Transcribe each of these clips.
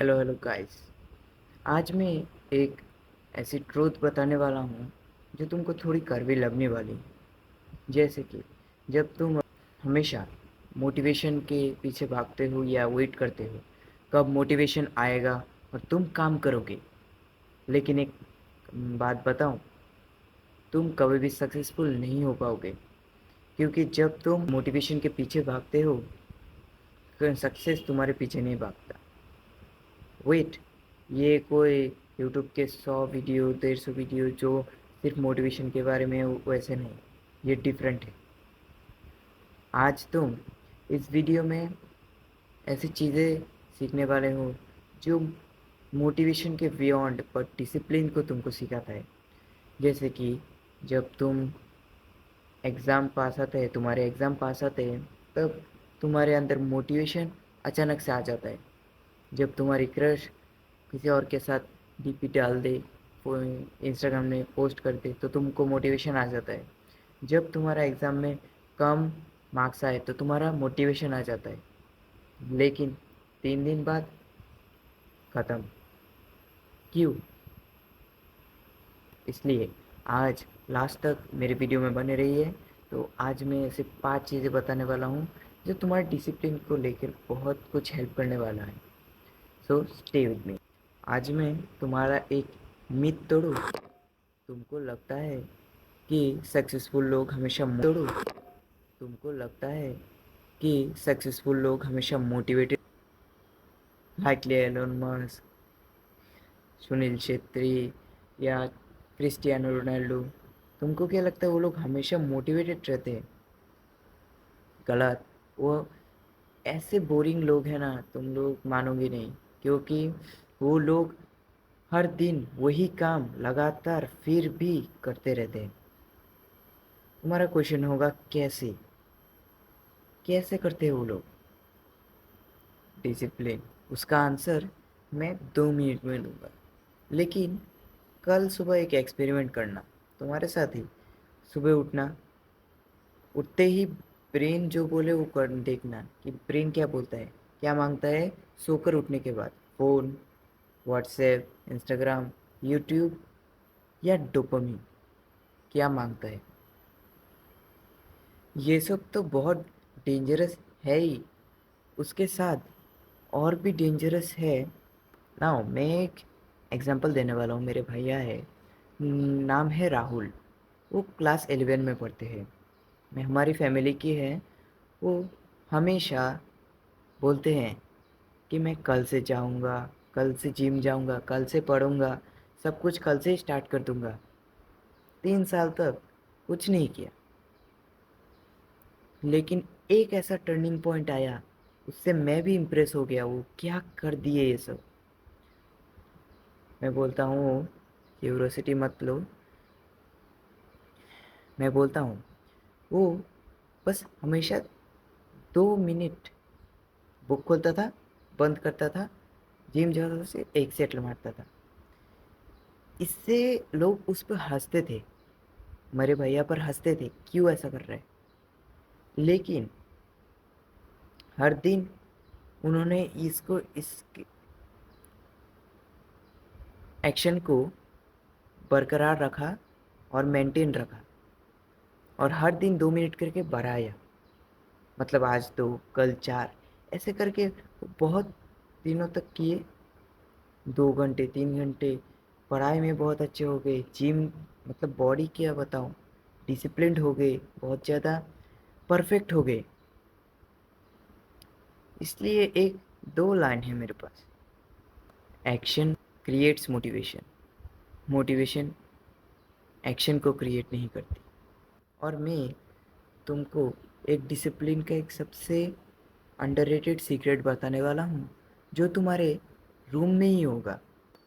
Hello hello guys. आज मैं एक ऐसी ट्रूथ बताने वाला हूँ जो तुमको थोड़ी कड़वी लगने वाली है। जैसे कि जब तुम हमेशा मोटिवेशन के पीछे भागते हो या वेट करते हो कब मोटिवेशन आएगा और तुम काम करोगे, लेकिन एक बात बताऊँ, तुम कभी भी सक्सेसफुल नहीं हो पाओगे, क्योंकि जब तुम मोटिवेशन के पीछे भागते हो सक्सेस तुम्हारे पीछे नहीं भागता। वेट, ये कोई यूट्यूब के 100 वीडियो 150 वीडियो जो सिर्फ मोटिवेशन के बारे में वैसे नहीं, ये डिफरेंट है। आज तुम इस वीडियो में ऐसी चीज़ें सीखने वाले हो जो मोटिवेशन के बियॉन्ड पर डिसिप्लिन को तुमको सिखाता है। जैसे कि जब तुम एग्ज़ाम पास आते हैं, तुम्हारे एग्ज़ाम पास आते हैं, तब तुम्हारे अंदर मोटिवेशन अचानक से आ जाता है। जब तुम्हारी क्रश किसी और के साथ डीपी डाल दे, इंस्टाग्राम में पोस्ट कर दे, तो तुमको मोटिवेशन आ जाता है। जब तुम्हारा एग्ज़ाम में कम मार्क्स आए तो तुम्हारा मोटिवेशन आ जाता है, लेकिन 3 दिन बाद ख़त्म। क्यों? इसलिए आज लास्ट तक मेरे वीडियो में बने रहिए। तो आज मैं ऐसे 5 चीज़ें बताने वाला हूँ जो तुम्हारे डिसिप्लिन को लेकर बहुत कुछ हेल्प करने वाला है। So stay with me. आज मैं तुम्हारा एक मिथ तोड़ूँ। तुमको लगता है कि सक्सेसफुल लोग हमेशा तोड़ूँ तुमको लगता है कि सक्सेसफुल लोग हमेशा motivated, like Elon Musk, Sunil Chhetri या क्रिस्टियानो रोनाल्डो, तुमको क्या लगता है वो लोग हमेशा मोटिवेटेड रहते हैं? गलत। वो ऐसे बोरिंग लोग हैं ना, तुम लोग मानोगे नहीं, क्योंकि वो लोग हर दिन वही काम लगातार फिर भी करते रहते हैं। तुम्हारा क्वेश्चन होगा कैसे कैसे करते हैं वो लोग? डिसिप्लिन। उसका आंसर मैं 2 मिनट में दूंगा, लेकिन कल सुबह एक एक्सपेरिमेंट करना तुम्हारे साथ ही। सुबह उठना, उठते ही ब्रेन जो बोले वो कर देखना कि ब्रेन क्या बोलता है, क्या मांगता है। सोकर उठने के बाद फ़ोन, व्हाट्सएप, इंस्टाग्राम, यूट्यूब या डोपामिन क्या मांगता है? ये सब तो बहुत डेंजरस है ही, उसके साथ और भी डेंजरस है ना। मैं एक एग्जांपल देने वाला हूँ। मेरे भैया है, नाम है राहुल। वो क्लास 11 में पढ़ते हैं। मैं हमारी फैमिली की है। वो हमेशा बोलते हैं कि मैं कल से जाऊँगा, कल से जिम जाऊँगा, कल से पढ़ूँगा, सब कुछ कल से ही स्टार्ट कर दूँगा। 3 साल तक कुछ नहीं किया, लेकिन एक ऐसा टर्निंग पॉइंट आया, उससे मैं भी इम्प्रेस हो गया। वो क्या कर दिए ये सब। मैं बोलता हूँ क्यूरोसिटी मत लो। मैं बोलता हूँ वो बस हमेशा 2 मिनट बुक खोलता था, बंद करता था, जिम जाता से एक सेटल मारता था। इससे लोग उस पर हंसते थे, मेरे भैया पर हंसते थे, क्यों ऐसा कर रहा है। लेकिन हर दिन उन्होंने इसको इस एक्शन को बरकरार रखा और मेंटेन रखा, और हर दिन 2 मिनट करके बढ़ाया। मतलब आज 2, कल 4, ऐसे करके बहुत दिनों तक किए। 2 घंटे 3 घंटे पढ़ाई में बहुत अच्छे हो गए। जिम, मतलब बॉडी क्या बताऊँ, डिसिप्लिन्ड हो गए, बहुत ज़्यादा परफेक्ट हो गए। इसलिए एक दो लाइन है मेरे पास: action creates motivation, motivation action को क्रिएट नहीं करती। और मैं तुमको एक डिसिप्लिन का एक सबसे अंडररेटेड सीक्रेट बताने वाला हूँ, जो तुम्हारे रूम में ही होगा।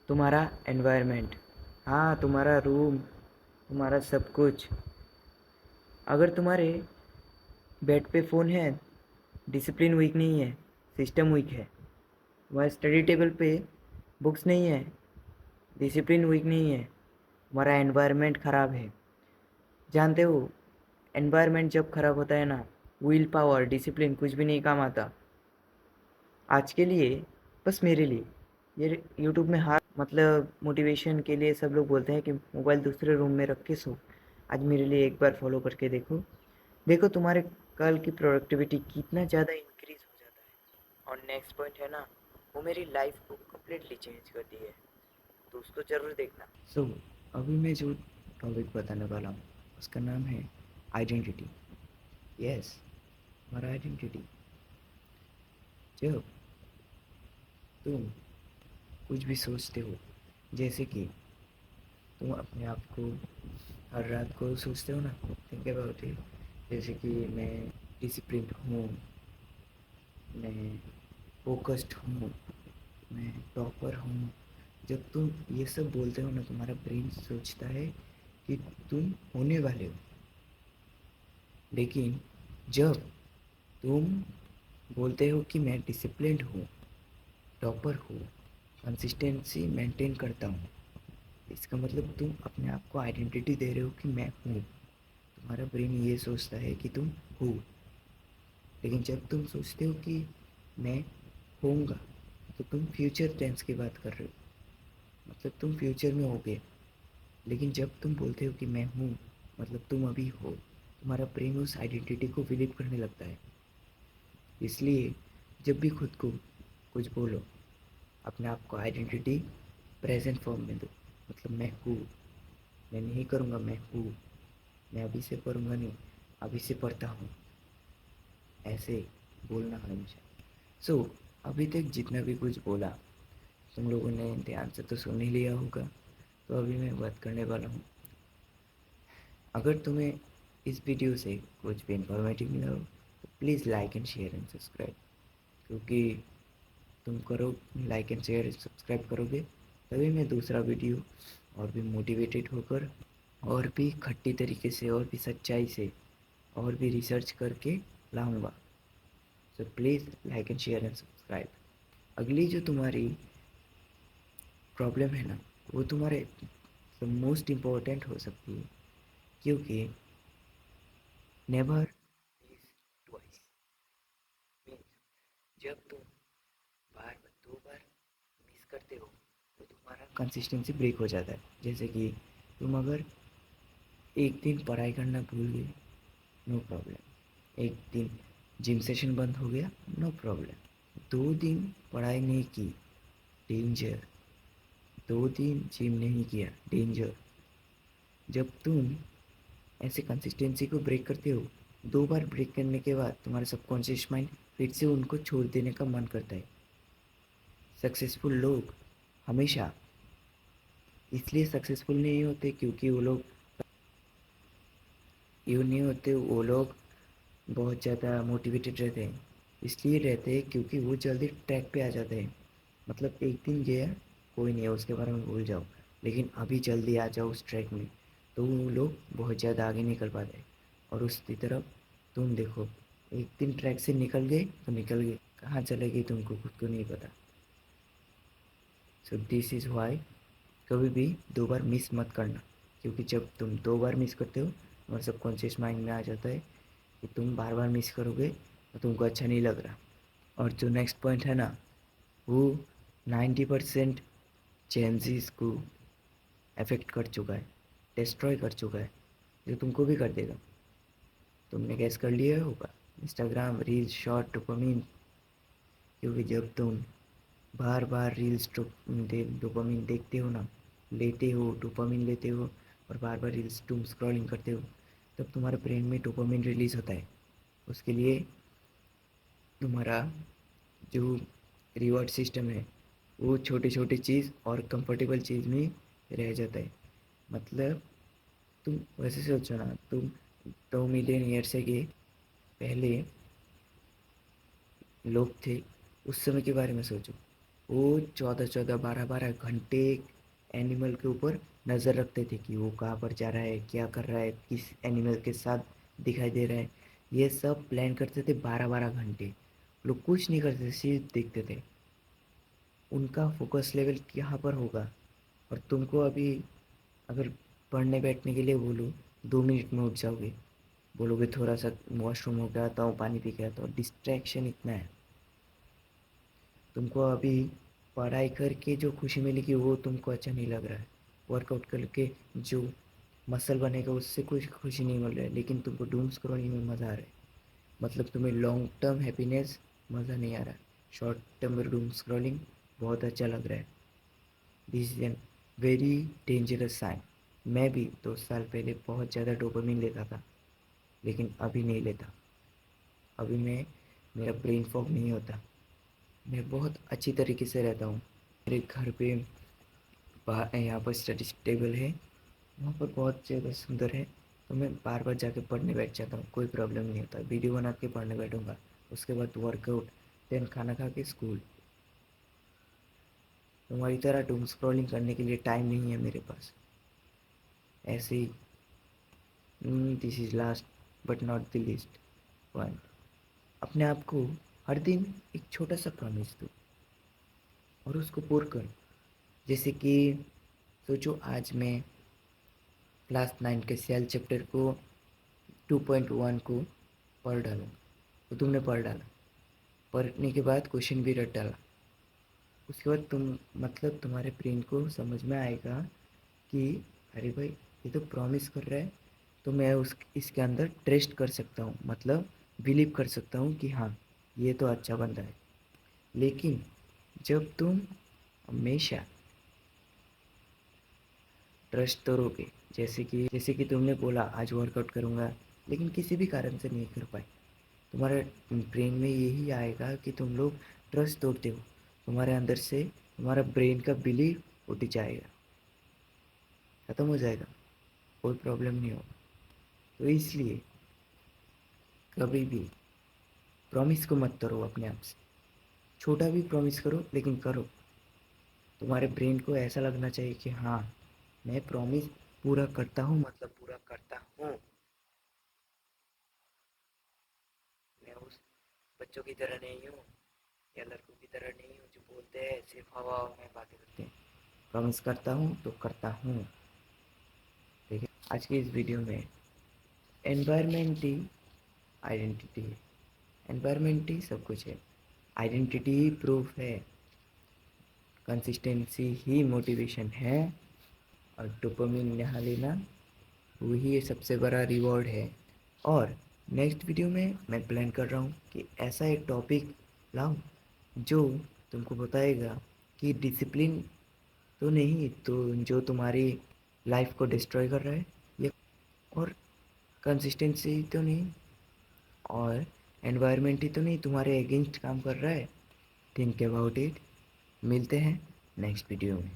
तुम्हारा एनवायरनमेंट, हाँ, तुम्हारा रूम, तुम्हारा सब कुछ। अगर तुम्हारे बेड पे फ़ोन है, डिसिप्लिन वीक नहीं है, सिस्टम वीक है। तुम्हारे स्टडी टेबल पे बुक्स नहीं है, डिसिप्लिन वीक नहीं है, तुम्हारा एनवायरनमेंट ख़राब है। जानते हो, एनवायरनमेंट जब ख़राब होता है ना, विल पावर डिसिप्लिन कुछ भी नहीं काम आता। आज के लिए, बस मेरे लिए, ये यूट्यूब में हर मतलब मोटिवेशन के लिए सब लोग बोलते हैं कि मोबाइल दूसरे रूम में रख के सो। आज मेरे लिए एक बार फॉलो करके देखो। देखो तुम्हारे कल की प्रोडक्टिविटी कितना ज़्यादा इंक्रीज हो जाता है। और नेक्स्ट पॉइंट है ना, वो मेरी लाइफ को कम्प्लीटली चेंज कर दी है, तो उसको ज़रूर देखना। अभी मैं जो टॉपिक बताने वाला हूँ उसका नाम है आइडेंटिटी। यस, हमारा आइडेंटिटी। जब तुम कुछ भी सोचते हो, जैसे कि तुम अपने आप को हर रात को सोचते हो ना, थिंक अबाउट इट, जैसे कि मैं डिसिप्लिन हूँ, मैं फोकस्ड हूँ, मैं टॉपर हूँ। जब तुम ये सब बोलते हो ना, तुम्हारा ब्रेन सोचता है कि तुम होने वाले हो। लेकिन जब तुम बोलते हो कि मैं डिसिप्लिन्ड हूँ, टॉपर हूँ, कंसिस्टेंसी मेंटेन करता हूँ, इसका मतलब तुम अपने आप को आइडेंटिटी दे रहे हो कि मैं हूँ। तुम्हारा ब्रेन ये सोचता है कि तुम हो। लेकिन जब तुम सोचते हो कि मैं होऊंगा, तो तुम फ्यूचर टेंस की बात कर रहे हो, मतलब तुम फ्यूचर में होगे। लेकिन जब तुम बोलते हो कि मैं हूँ, मतलब तुम अभी हो। तुम्हारा ब्रेन उस आइडेंटिटी को बिलीव करने लगता है। इसलिए जब भी खुद को कुछ बोलो, अपने आप को आइडेंटिटी प्रेजेंट फॉर्म में दो। मतलब मैं हूँ, मैं नहीं करूँगा, मैं हूँ, मैं अभी से पढ़ूँगा नहीं, अभी से पढ़ता हूँ, ऐसे बोलना हमेशा। अभी तक जितना भी कुछ बोला तुम लोगों ने ध्यान से तो सुन ही लिया होगा। तो अभी मैं बात करने वाला हूँ। अगर तुम्हें इस वीडियो से कुछ भी इन्फॉर्मेटिव मिला हो तो please like and share and subscribe. क्योंकि तुम करो, लाइक एंड शेयर सब्सक्राइब करोगे तभी मैं दूसरा वीडियो और भी मोटिवेटेड होकर, और भी खट्टी तरीके से, और भी सच्चाई से, और भी रिसर्च करके लाऊंगा। So please like and share and subscribe. अगली जो तुम्हारी प्रॉब्लम है ना, वो तुम्हारे मोस्ट इम्पोर्टेंट हो सकती है। क्योंकि नेवर इज ट्वाइस, जब तुम बार बार 2 बार मिस करते हो तो तुम्हारा कंसिस्टेंसी ब्रेक हो जाता है। जैसे कि तुम अगर एक दिन पढ़ाई करना भूल गए, नो प्रॉब्लम। एक दिन जिम सेशन बंद हो गया, नो प्रॉब्लम। 2 दिन पढ़ाई नहीं की, डेंजर। 2 दिन जिम नहीं किया, डेंजर। जब तुम ऐसे कंसिस्टेंसी को ब्रेक करते हो, 2 बार ब्रेक करने के बाद तुम्हारा सबकॉन्शियस माइंड फिर से उनको छोड़ देने का मन करता है। सक्सेसफुल लोग हमेशा इसलिए सक्सेसफुल नहीं होते क्योंकि वो लोग बहुत ज़्यादा मोटिवेटेड रहते हैं। इसलिए रहते हैं क्योंकि वो जल्दी ट्रैक पे आ जाते हैं। मतलब एक दिन गया, कोई नहीं है, उसके बारे में भूल जाओ, लेकिन अभी जल्दी आ जाओ उस ट्रैक में, तो वो लोग बहुत ज़्यादा आगे निकल पाते हैं। और उसकी तरफ तुम देखो, एक दिन ट्रैक से निकल गए तो निकल गए, कहाँ चले गए तुमको खुद को नहीं पता। सो दिस इज़ वाई कभी भी 2 बार मिस मत करना। क्योंकि जब तुम 2 बार मिस करते हो, तुम्हारे सबकॉन्शियस माइंड में आ जाता है कि तुम बार बार मिस करोगे तो तुमको अच्छा नहीं लग रहा। और जो नेक्स्ट पॉइंट है ना, वो 90% चेंजेस को अफेक्ट कर चुका है, डिस्ट्रॉय कर चुका है, जो तुमको भी कर देगा। तुमने गैस कर लिया होगा, इंस्टाग्राम रील्स, शॉर्ट, डोपामिन। क्योंकि जब तुम बार बार रील्स डोपामिन देखते हो ना, लेते हो, डोपामिन लेते हो, और बार बार रील्स तुम स्क्रॉलिंग करते हो, तब तुम्हारे ब्रेन में डोपामिन रिलीज होता है। उसके लिए तुम्हारा जो रिवॉर्ड सिस्टम है वो छोटे छोटे चीज़ और कंफर्टेबल चीज़ में रह जाता है। मतलब तुम वैसे सोचो ना, तुम 2 मिलियन ईयर से के पहले लोग थे, उस समय के बारे में सोचो। वो 14-14, 12-12 घंटे एनिमल के ऊपर नज़र रखते थे कि वो कहाँ पर जा रहा है, क्या कर रहा है, किस एनिमल के साथ दिखाई दे रहा है। ये सब प्लान करते थे 12-12 घंटे। लोग कुछ नहीं करते थे, सिर्फ देखते थे। उनका फोकस लेवल यहाँ पर होगा। और तुमको अभी अगर पढ़ने बैठने के लिए बोलो, 2 मिनट में उठ जाओगे, बोलोगे थोड़ा सा वॉशरूम हो के आता हूँ, पानी पी के आता हूँ। डिस्ट्रैक्शन इतना है तुमको अभी। पढ़ाई करके जो खुशी मिलेगी वो तुमको अच्छा नहीं लग रहा है। वर्कआउट करके जो मसल बनेगा उससे कुछ खुशी नहीं मिल रहा है, लेकिन तुमको डूम स्क्रॉलिंग में मज़ा आ रहा है। मतलब तुम्हें लॉन्ग टर्म हैप्पीनेस मज़ा नहीं आ रहा है, शॉर्ट टर्म डूम स्क्रॉलिंग बहुत अच्छा लग रहा है। This is an very dangerous sign. मैं भी 2 साल पहले बहुत ज़्यादा डोपामिन लेता था, लेकिन अभी नहीं लेता। अभी मेरा ब्रेन फॉग नहीं होता। मैं बहुत अच्छी तरीके से रहता हूँ। मेरे घर पे बाहर यहाँ पर स्टडी टेबल है, वहाँ पर बहुत ज़्यादा सुंदर है। तो मैं बार बार जाके पढ़ने बैठ जाता हूँ, कोई प्रॉब्लम नहीं होता। वीडियो बना के पढ़ने बैठूँगा, उसके बाद वर्कआउट, देन खाना खा के स्कूल। तुम्हारी तरह डूम स्क्रॉलिंग करने के लिए टाइम नहीं है मेरे पास। ऐसे ही this is last but not the least point. अपने आप को हर दिन एक छोटा सा प्रॉमिस दो और उसको पूरा करो। जैसे कि सोचो आज मैं क्लास 9 के सेल चैप्टर को 2.1 को पढ़ डालूँ। तो तुमने पढ़ डाला, पढ़ने के बाद क्वेश्चन भी रट डाला। उसके बाद मतलब तुम्हारे ब्रेन को समझ में आएगा कि अरे भाई ये तो प्रॉमिस कर रहा है, तो मैं उस इसके अंदर ट्रस्ट कर सकता हूँ, मतलब बिलीव कर सकता हूँ कि हाँ ये तो अच्छा बंदा है। लेकिन जब तुम हमेशा ट्रस्ट करोगे, जैसे कि तुमने बोला आज वर्कआउट करूँगा, लेकिन किसी भी कारण से नहीं कर पाए, तुम्हारे ब्रेन में यही आएगा कि तुम लोग ट्रस्ट तोड़ते हो। तुम्हारे अंदर से तुम्हारा ब्रेन का बिलीव उठ जाएगा, ख़त्म हो जाएगा, कोई प्रॉब्लम नहीं होगा। तो इसलिए कभी भी प्रॉमिस को मत तोड़ो अपने आप से। छोटा भी प्रॉमिस करो, लेकिन करो। तुम्हारे ब्रेन को ऐसा लगना चाहिए कि हाँ मैं प्रॉमिस पूरा करता हूँ, मतलब पूरा करता हूँ। मैं उस बच्चों की तरह नहीं हूँ या लड़कों की तरह नहीं हूँ जो बोलते हैं सिर्फ हवा में बातें करते हैं। प्रॉमिस करता हूँ तो करता हूँ। ठीक है, आज की इस वीडियो में एनवायरनमेंट ही आइडेंटिटी है। एनवायरनमेंट ही सब कुछ है, आइडेंटिटी ही प्रूफ है, कंसिस्टेंसी ही मोटिवेशन है, और डोपामिन यहाँ लेना वही सबसे बड़ा रिवॉर्ड है। और नेक्स्ट वीडियो में मैं प्लान कर रहा हूँ कि ऐसा एक टॉपिक लाऊं जो तुमको बताएगा कि डिसिप्लिन तो नहीं, तो जो तुम्हारी लाइफ को डिस्ट्रॉय कर रहा है, ये, और कंसिस्टेंसी तो नहीं, और एनवायरनमेंट ही तो नहीं तुम्हारे अगेंस्ट काम कर रहा है। Think about it. मिलते हैं नेक्स्ट वीडियो में।